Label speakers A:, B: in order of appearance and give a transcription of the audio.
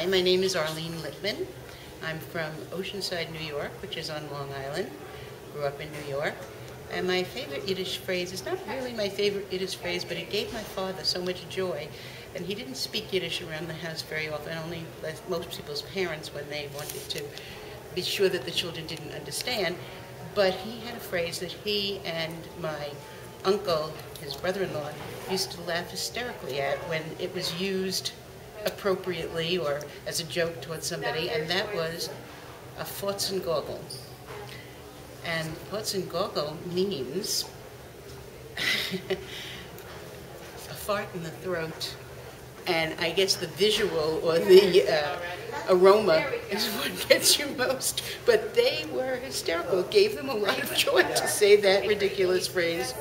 A: Hi, my name is Arline Littman. I'm from Oceanside, New York, which is on Long Island. Grew up in New York. And my favorite Yiddish phrase is not really my favorite Yiddish phrase, but it gave my father so much joy. And he didn't speak Yiddish around the house very often, only like most people's parents when they wanted to be sure that the children didn't understand. But he had a phrase that he and my uncle, his brother-in-law, used to laugh hysterically at when it was used appropriately or as a joke towards somebody, and that was a gorgl. And gorgl means a fart in the throat, and I guess the visual or the aroma is what gets you most. But they were hysterical. It gave them a lot of joy to say that ridiculous phrase.